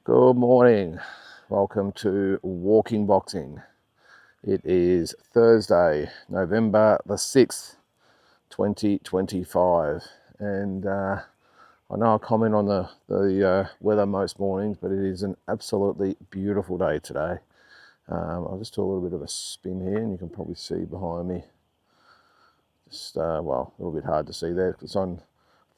Good morning. Welcome to Walking Boxing. It is Thursday, November the 6th, 2025. And I know I comment on the weather most mornings, but it is an absolutely beautiful day today. I'll just do a little bit of a spin here, and you can probably see behind me. Just, a little bit hard to see there because it's on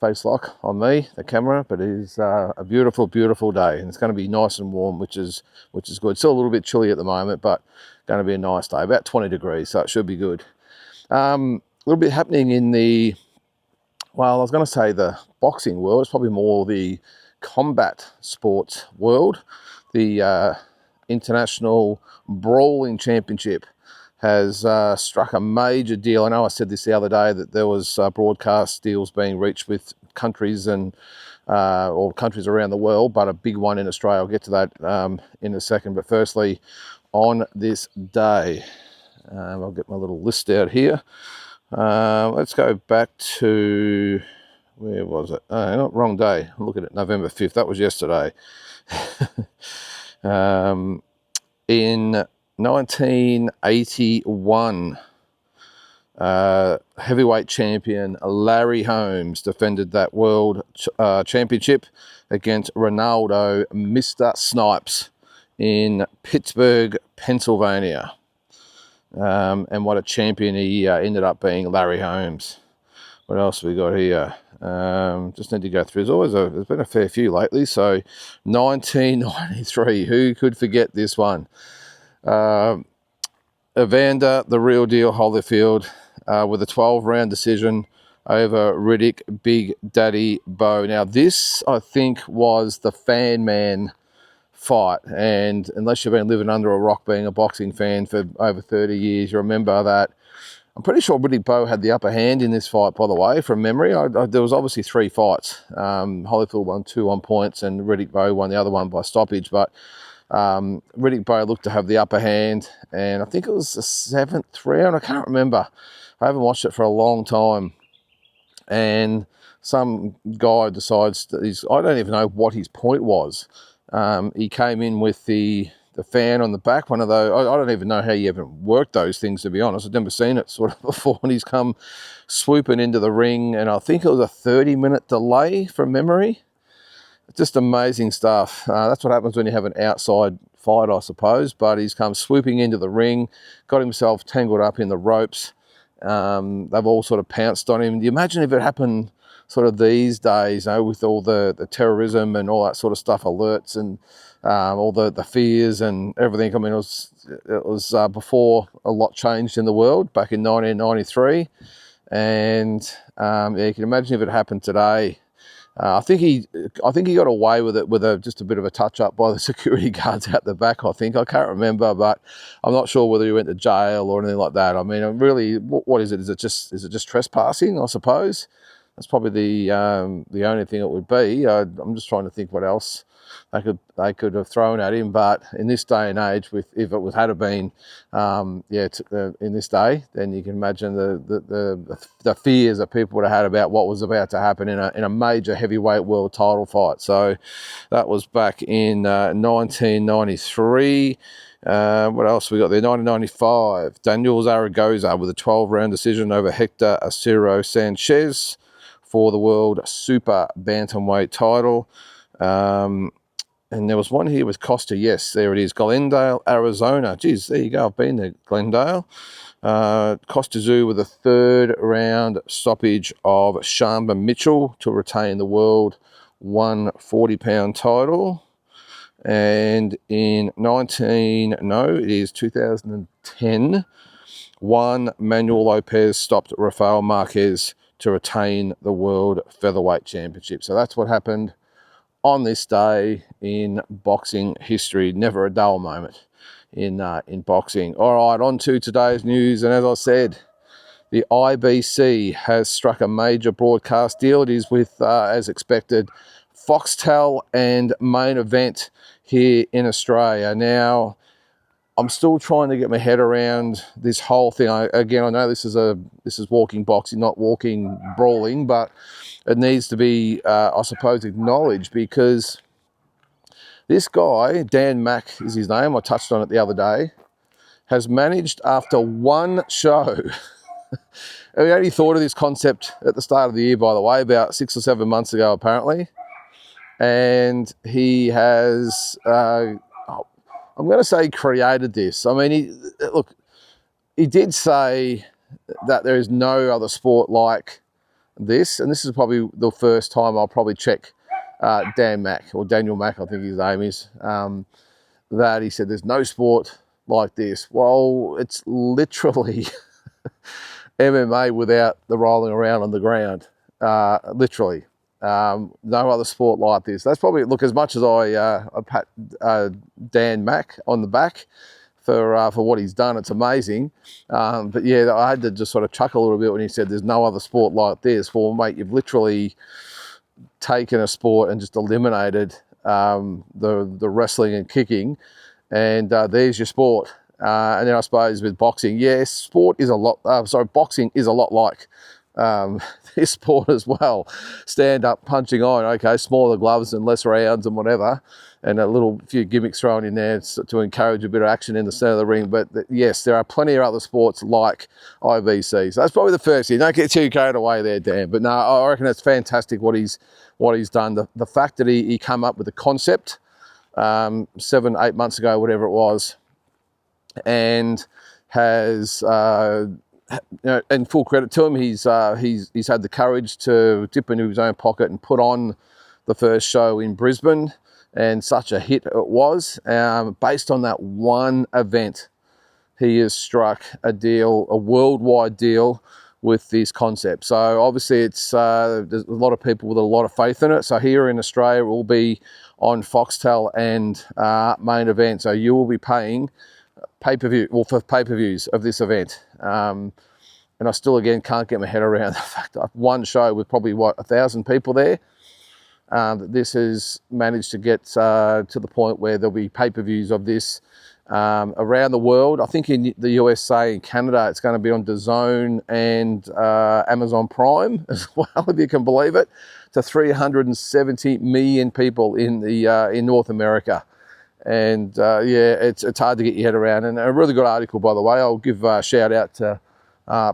face lock on me, the camera, but it is a beautiful, beautiful day, and it's going to be nice and warm, which is good. Still a little bit chilly at the moment, but going to be a nice day, about 20 degrees, so it should be good. A little bit happening in I was going to say the boxing world. It's probably more the combat sports world. The International Brawling Championship has struck a major deal. I know I said this the other day that there was broadcast deals being reached with countries and or countries around the world, but a big one in Australia. I'll get to that in a second. But firstly, on this day, I'll get my little list out here. Let's go back to, where was it? Not wrong day. Look at it, November 5th. That was yesterday. In 1981, heavyweight champion Larry Holmes defended that world championship against Ronaldo, Mr. Snipes, in Pittsburgh, Pennsylvania. And what a champion he ended up being, Larry Holmes. What else have we got here? Just need to go through. There's been a fair few lately. So 1993, who could forget this one? Evander, the real deal, Holyfield, with a 12-round decision over Riddick Big Daddy Bo. Now, this, I think, was the fan man fight, and unless you've been living under a rock being a boxing fan for over 30 years, you remember that. I'm pretty sure Riddick Bowe had the upper hand in this fight, by the way, from memory. There was obviously three fights. Holyfield won 2 on points, and Riddick Bowe won the other one by stoppage, but Riddick Bowe looked to have the upper hand, and I think it was the 7th round. I can't remember. I haven't watched it for a long time. And some guy decides that I don't even know what his point was. He came in with the fan on the back, one of those. I don't even know how you even work those things, to be honest. I've never seen it sort of before. And he's come swooping into the ring, and I think it was a 30-minute delay from memory. Just amazing stuff. That's what happens when you have an outside fight, I suppose. But he's come swooping into the ring, got himself tangled up in the ropes. They've all sort of pounced on him. Do you imagine if it happened sort of these days, with all the terrorism and all that sort of stuff, alerts and all the fears and everything? I mean, it was before a lot changed in the world back in 1993, and you can imagine if it happened today. I think he got away with it with just a bit of a touch up by the security guards out the back. I can't remember, but I'm not sure whether he went to jail or anything like that. I mean, really, what is it? Is it just trespassing? I suppose that's probably the only thing it would be. I'm just trying to think what else they could have thrown at him. But in this day and age, if it had been in this day, then you can imagine the fears that people would have had about what was about to happen in a major heavyweight world title fight. So that was back in 1993. What else we got there? 1995, Daniel Zaragoza with a 12-round decision over Hector Acero Sanchez for the world super bantamweight title. And there was one here with Costa. Yes, there it is. Glendale, Arizona. Geez, there you go. I've been to Glendale. Costa Zoo with a 3rd round stoppage of Shamba Mitchell to retain the world 140-pound title. And in 2010, Juan Manuel Lopez stopped Rafael Marquez to retain the World Featherweight Championship. So that's what happened on this day in boxing history. Never a dull moment in boxing. All right, on to today's news. And as I said, the IBC has struck a major broadcast deal. It is with, as expected, Foxtel and Main Event here in Australia. Now, I'm still trying to get my head around this whole thing. I know this is walking boxing, not walking brawling, but it needs to be, I suppose, acknowledged, because This guy, Dan Mack is his name, I touched on it the other day, has managed after one show. We only thought of this concept at the start of the year, by the way, about 6 or 7 months ago, apparently. And he has, I'm going to say, created this. I mean, he did say that there is no other sport like this, and this is probably the first time I'll probably check Dan Mack, or Daniel Mack, I think his name is, that he said there's no sport like this. Well, it's literally MMA without the rolling around on the ground, literally. No other sport like this. That's probably, look, as much as I pat Dan Mack on the back for what he's done, it's amazing. But yeah, I had to just sort of chuckle a little bit when he said there's no other sport like this. Well, mate, you've literally taken a sport and just eliminated the wrestling and kicking, and there's your sport. And then I suppose with boxing, yes, boxing is a lot like this sport as well. Stand up, punching on, okay, smaller gloves and less rounds and whatever, and a few gimmicks thrown in there to encourage a bit of action in the centre of the ring. But yes, there are plenty of other sports like IBC. So that's probably the first thing. Don't get too carried away there, Dan. But no, I reckon it's fantastic what he's done. The fact that he came up with the concept 7-8 months ago, whatever it was, and has, and full credit to him, he's had the courage to dip into his own pocket and put on the first show in Brisbane, and such a hit it was. Based on that one event, he has struck a worldwide deal with this concept. So obviously there's a lot of people with a lot of faith in it. So here in Australia, it will be on Foxtel and Main Event. So you will be paying for pay-per-views of this event. And I still, again, can't get my head around the fact that one show with probably, 1,000 people there, this has managed to get to the point where there'll be pay-per-views of this around the world. I think in the USA and Canada, it's going to be on DAZN and Amazon Prime as well, if you can believe it, to 370 million people in North America. And it's hard to get your head around. And a really good article, by the way. I'll give a shout out to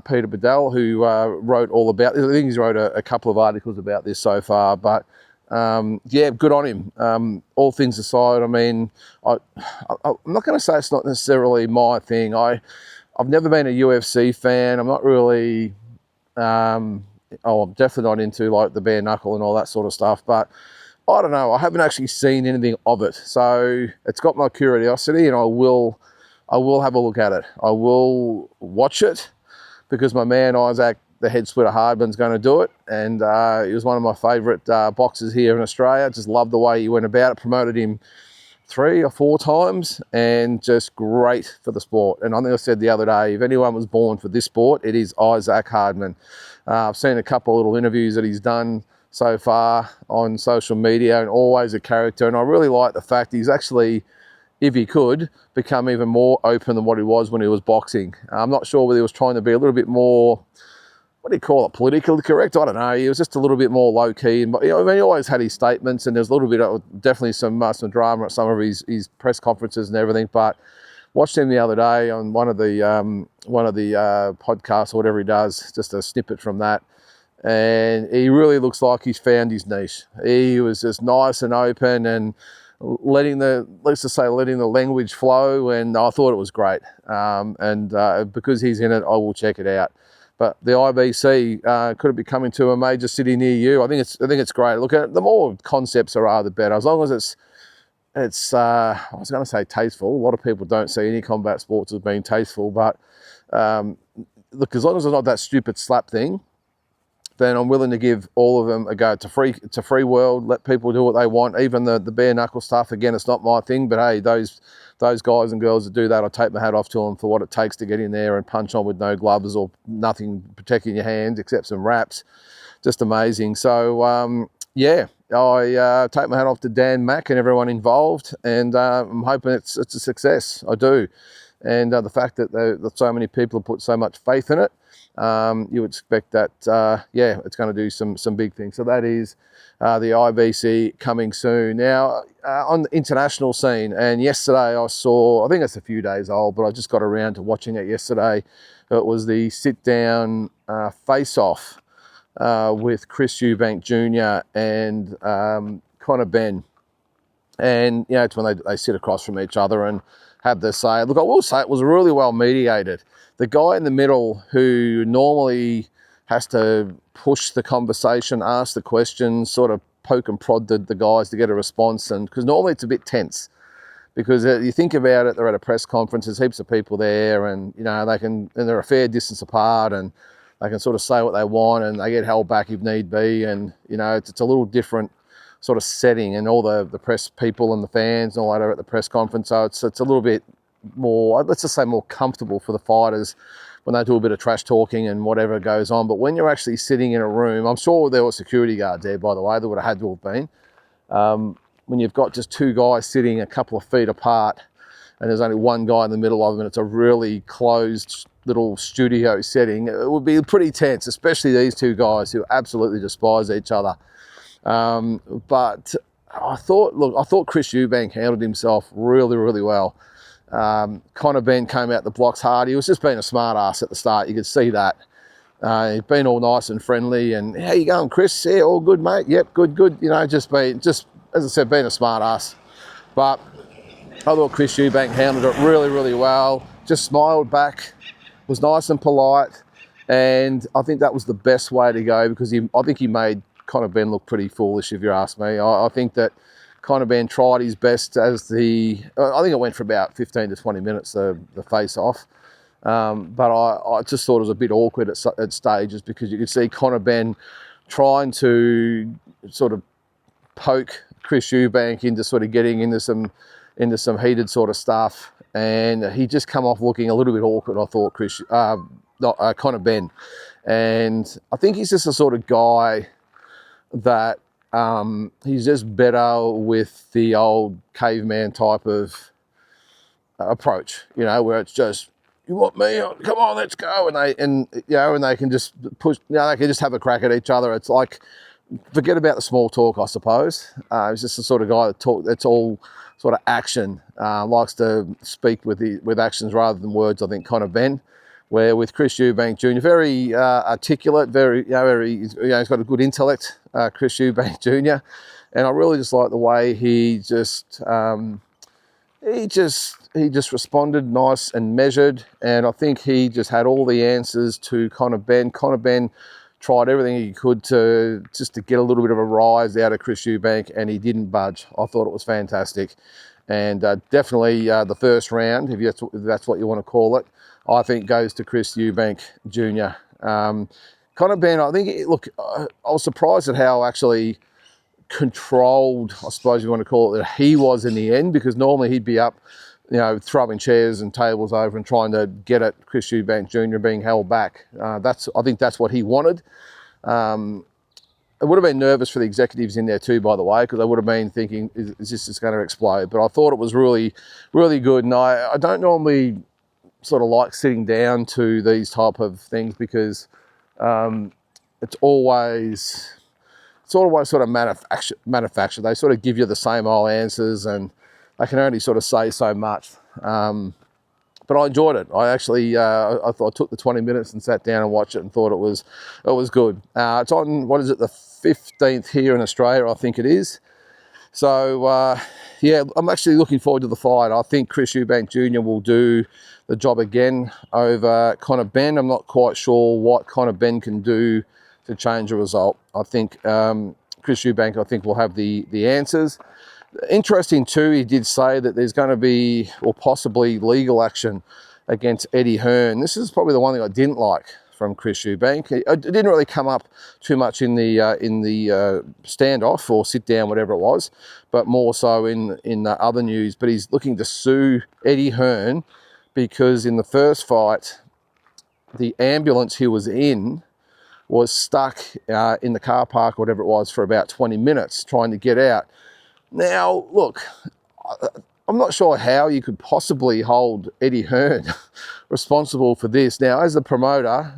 Peter Bedell, who wrote all about this. I think he's wrote a couple of articles about this so far. But good on him. All things aside, I mean, I'm not going to say it's not necessarily my thing. I've never been a UFC fan. I'm not really. I'm definitely not into like the bare knuckle and all that sort of stuff. But I don't know. I haven't actually seen anything of it, so it's got my curiosity, and I will have a look at it. I will watch it because my man Isaac, the head splitter Hardman's, going to do it, and he was one of my favourite boxers here in Australia. Just loved the way he went about it. Promoted him 3 or 4 times, and just great for the sport. And I think I said the other day, if anyone was born for this sport, it is Isaac Hardman. I've seen a couple of little interviews that he's done so far on social media, and always a character. And I really like the fact he's actually, if he could, become even more open than what he was when he was boxing. I'm not sure whether he was trying to be a little bit more, what do you call it, politically correct? I don't know. He was just a little bit more low key, and he always had his statements, and there's a little bit of definitely some drama at some of his press conferences and everything. But watched him the other day on one of the podcasts or whatever he does, just a snippet from that. And he really looks like he's found his niche. He was just nice and open and letting the language flow, and I thought it was great. Because he's in it, I will check it out. But the IBC, could it be coming to a major city near you? I think it's great. Look, the more concepts there are, the better. As long as it's I was going to say tasteful. A lot of people don't see any combat sports as being tasteful, but look, as long as it's not that stupid slap thing, then I'm willing to give all of them a go. It's a free world. Let people do what they want. Even the bare knuckle stuff, again, it's not my thing. But hey, those guys and girls that do that, I take my hat off to them for what it takes to get in there and punch on with no gloves or nothing protecting your hands except some wraps. Just amazing. So I take my hat off to Dan Mack and everyone involved, and I'm hoping it's a success. I do. And the fact that so many people have put so much faith in it, you would expect that, yeah, it's going to do some big things. So that is the IBC coming soon. Now, on the international scene, and yesterday I saw, I think it's a few days old, but I just got around to watching it yesterday. It was the sit-down face-off with Chris Eubank Jr. and Conor Benn. And, you know, it's when they sit across from each other and have their say. Look, I will say it was really well mediated. The guy in the middle who normally has to push the conversation, ask the questions, sort of poke and prod the guys to get a response, and because normally it's a bit tense. Because you think about it, they're at a press conference, there's heaps of people there, and you know and they're a fair distance apart, and they can sort of say what they want, and they get held back if need be, and you know it's a little different sort of setting, and all the press people and the fans and all that are at the press conference, so it's a little bit more, let's just say, more comfortable for the fighters when they do a bit of trash talking and whatever goes on. But when you're actually sitting in a room, I'm sure there were security guards there, by the way, there would have had to have been. When you've got just two guys sitting a couple of feet apart and there's only one guy in the middle of them and it's a really closed little studio setting, it would be pretty tense, especially these two guys who absolutely despise each other. But I thought Chris Eubank handled himself really, really well. Conor Benn came out the blocks hard. He was just being a smart ass at the start. You could see that. He'd been all nice and friendly and, how you going, Chris? Yeah, all good, mate. Yep, good. You know, just as I said, being a smart ass. But I thought Chris Eubank handled it really, really well. Just smiled back, was nice and polite. And I think that was the best way to go, because I think he made Conor Benn look pretty foolish, if you ask me. I think that Conor Benn tried his best I think it went for about 15 to 20 minutes, the face-off. But I just thought it was a bit awkward at stages, because you could see Conor Benn trying to sort of poke Chris Eubank into sort of getting into some heated sort of stuff, and he just come off looking a little bit awkward, I thought, Conor Benn. And I think he's just the sort of guy that he's just better with the old caveman type of approach, you know, where it's just, you want me? Come on, let's go. And they can just push, you know, they can just have a crack at each other. It's like, forget about the small talk, I suppose. He's just the sort of guy that's all sort of action, likes to speak with actions rather than words, I think, Conor Benn. Where with Chris Eubank Jr., very articulate, he's got a good intellect, Chris Eubank Jr. And I really just like the way he just responded nice and measured. And I think he just had all the answers to Conor Benn. Conor Benn tried everything he could to get a little bit of a rise out of Chris Eubank, and he didn't budge. I thought it was fantastic. And definitely the first round, if that's what you want to call it, I think goes to Chris Eubank Jr. Conor Benn, I think, look, I was surprised at how actually controlled, I suppose you want to call it, that he was in the end, because normally he'd be up, you know, throwing chairs and tables over and trying to get at Chris Eubank Jr. being held back. I think that's what he wanted. I would have been nervous for the executives in there too, by the way, because I would have been thinking, is this just going to explode? But I thought it was really, really good. And I don't normally sort of like sitting down to these type of things, because it's always sort of manufactured. They sort of give you the same old answers, and they can only sort of say so much. But I enjoyed it. I actually, I took the 20 minutes and sat down and watched it and thought it was good. It's on, what is it, the 15th here in Australia, I think it is. So, yeah, I'm actually looking forward to the fight. I think Chris Eubank Jr. will do the job again over Conor Benn. I'm not quite sure what Conor Benn can do to change the result. I think Chris Eubank, I think, will have the answers. Interesting too, he did say that there's going to be, or possibly, legal action against Eddie Hearn. This is probably the one thing I didn't like from Chris Eubank. It didn't really come up too much in the standoff or sit down, whatever it was, but more so in the other news. But he's looking to sue Eddie Hearn because in the first fight, the ambulance he was in was stuck in the car park, or whatever it was, for about 20 minutes trying to get out. Now, look, I'm not sure how you could possibly hold Eddie Hearn responsible for this. Now, as the promoter,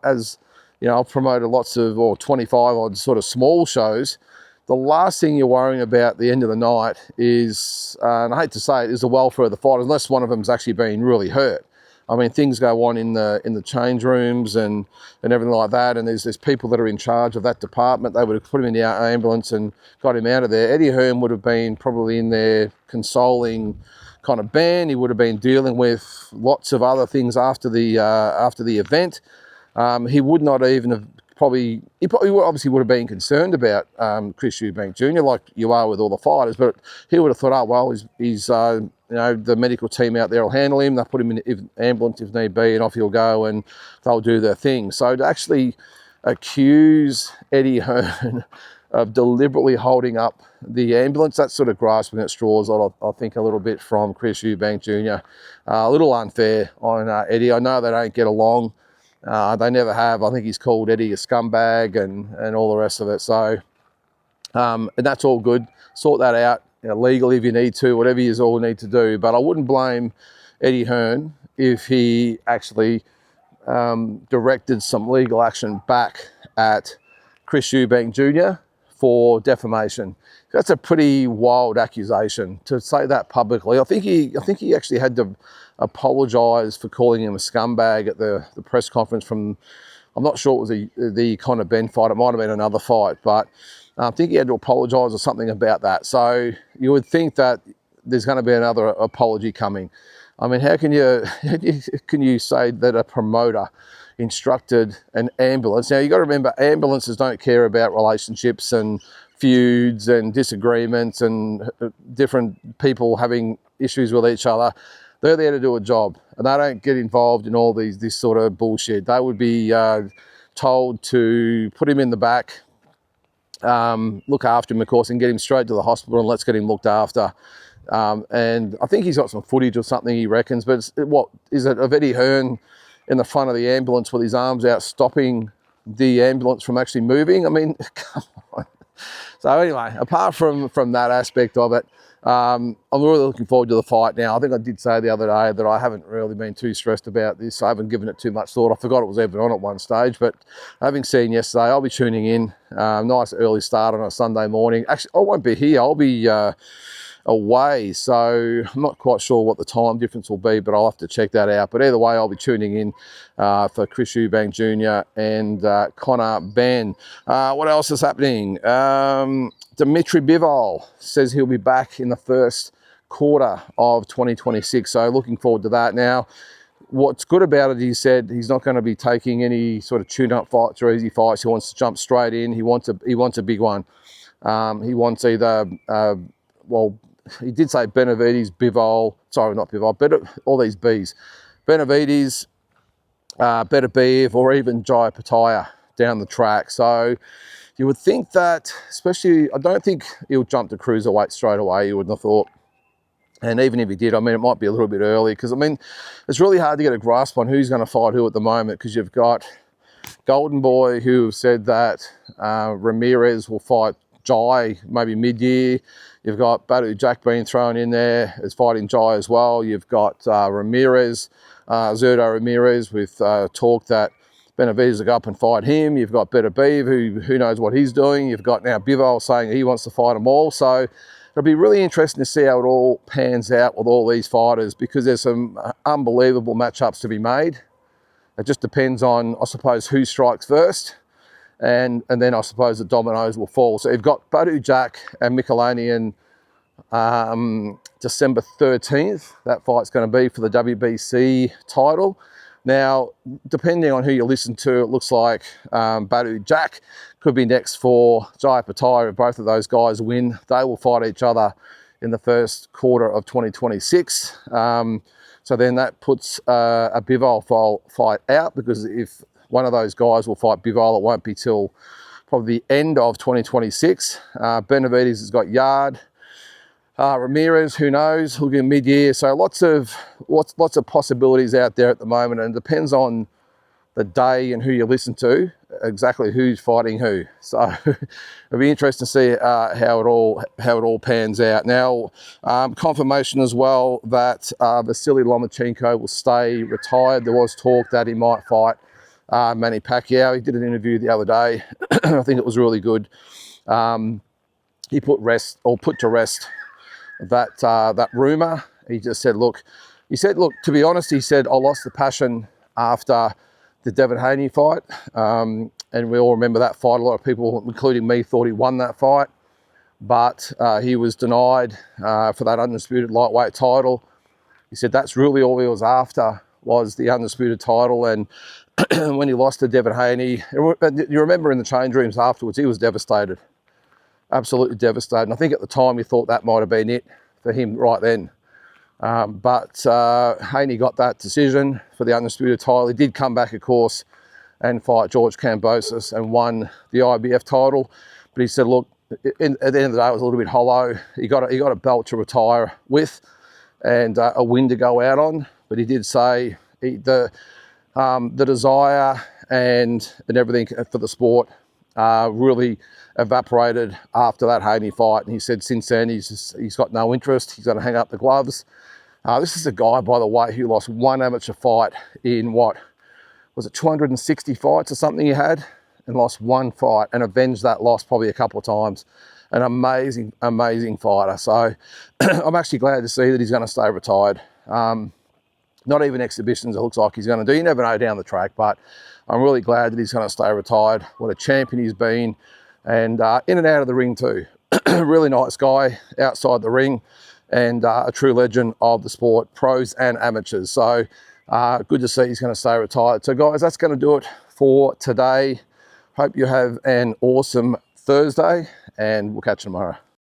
as you know, I've promoted lots of, or 25 odd sort of small shows. The last thing you're worrying about at the end of the night is, and I hate to say it, is the welfare of the fighters, unless one of them's actually been really hurt. I mean, things go on in the change rooms and everything like that, and there's people that are in charge of that department. They would have put him in the ambulance and got him out of there. Eddie Hearn would have been probably in there consoling kind of band. He would have been dealing with lots of other things after the event. He would not even have he probably obviously would have been concerned about Chris Eubank Jr. like you are with all the fighters, but he would have thought, oh, well, he's you know, the medical team out there will handle him. They'll put him in an ambulance if need be, and off he'll go, and they'll do their thing. So to actually accuse Eddie Hearn of deliberately holding up the ambulance, that's sort of grasping at straws, I think, a little bit from Chris Eubank Jr. A little unfair on Eddie. I know they don't get along. They never have. I think he's called Eddie a scumbag and all the rest of it. So, and that's all good. Sort that out, you know, legally if you need to, whatever you all need to do. But I wouldn't blame Eddie Hearn if he actually directed some legal action back at Chris Eubank Jr. for defamation. That's a pretty wild accusation to say that publicly. I think he actually had to apologise for calling him a scumbag at the press conference from, I'm not sure it was the Conor Benn fight, it might have been another fight, but I think he had to apologise or something about that. So you would think that there's going to be another apology coming. I mean, how can you say that a promoter instructed an ambulance? Now, you've got to remember, ambulances don't care about relationships and feuds and disagreements and different people having issues with each other. They're there to do a job, and they don't get involved in all this sort of bullshit. They would be told to put him in the back, look after him, of course, and get him straight to the hospital, and let's get him looked after. And I think he's got some footage or something, he reckons, but what is it, of Eddie Hearn in the front of the ambulance with his arms out stopping the ambulance from actually moving? I mean, come on. So anyway, apart from that aspect of it, I'm really looking forward to the fight now. I think I did say the other day that I haven't really been too stressed about this. I haven't given it too much thought. I forgot it was even on at one stage, but having seen yesterday, I'll be tuning in. Nice early start on a Sunday morning. Actually, I won't be here. I'll be away, so I'm not quite sure what the time difference will be, but I'll have to check that out. But either way, I'll be tuning in for Chris Eubank Jr. and Conor Benn. What else is happening? Dimitri Bivol says he'll be back in the first quarter of 2026, so looking forward to that. Now, what's good about it, he said he's not going to be taking any sort of tune-up fights or easy fights. He wants to jump straight in. He wants a big one. He wants either, he did say Benavides, Bivol, sorry, not Bivol, all these Bs. Benavides, Beterbiev, or even Jai Pataya down the track. So you would think that, especially, I don't think he'll jump to cruiserweight straight away, you wouldn't have thought. And even if he did, I mean, it might be a little bit early, because, I mean, it's really hard to get a grasp on who's going to fight who at the moment, because you've got Golden Boy, who said that Ramirez will fight Jai maybe mid-year. You've got Badu Jack being thrown in there as fighting Jai as well. You've got Ramirez, Zurdo Ramirez, with talk that Benavides will go up and fight him. You've got Beterbiev, who knows what he's doing. You've got now Bivol saying he wants to fight them all. So it'll be really interesting to see how it all pans out with all these fighters, because there's some unbelievable matchups to be made. It just depends on, I suppose, who strikes first. And then I suppose the dominoes will fall. So you've got Badu Jack and Michelanian December 13th. That fight's going to be for the WBC title. Now, depending on who you listen to, it looks like Badu Jack could be next for Jai Pataya. If both of those guys win, they will fight each other in the first quarter of 2026. So then that puts a Bivol fight out, because if one of those guys will fight Bivol, it won't be till probably the end of 2026. Benavides has got Yard. Ramirez, who knows, he'll get mid-year. So lots of possibilities out there at the moment, and it depends on the day and who you listen to, exactly who's fighting who. So it'll be interesting to see how it all pans out. Now, confirmation as well that Vasily Lomachenko will stay retired. There was talk that he might fight Manny Pacquiao. He did an interview the other day. I think it was really good. He put to rest that rumor. He just said, look, to be honest, he said, I lost the passion after the Devin Haney fight. And we all remember that fight. A lot of people, including me, thought he won that fight. But he was denied for that undisputed lightweight title. He said that's really all he was after, was the undisputed title. And when he lost to Devin Haney, you remember in the change rooms afterwards, he was devastated. Absolutely devastated. And I think at the time he thought that might have been it for him right then. But Haney got that decision for the undisputed title. He did come back, of course, and fight George Kambosos and won the IBF title. But he said, look, at the end of the day, it was a little bit hollow. He got a belt to retire with and a win to go out on. But he did say the desire and everything for the sport really evaporated after that Haney fight. And he said since then he's got no interest. He's going to hang up the gloves. This is a guy, by the way, who lost one amateur fight in what was it, 260 fights or something he had, and lost one fight and avenged that loss probably a couple of times. An amazing, amazing fighter. So I'm actually glad to see that he's going to stay retired. Not even exhibitions, it looks like he's going to do. You never know down the track, but I'm really glad that he's going to stay retired. What a champion he's been, and in and out of the ring too. Really nice guy outside the ring, and a true legend of the sport, pros and amateurs. So good to see he's going to stay retired. So guys, that's going to do it for today. Hope you have an awesome Thursday, and we'll catch you tomorrow.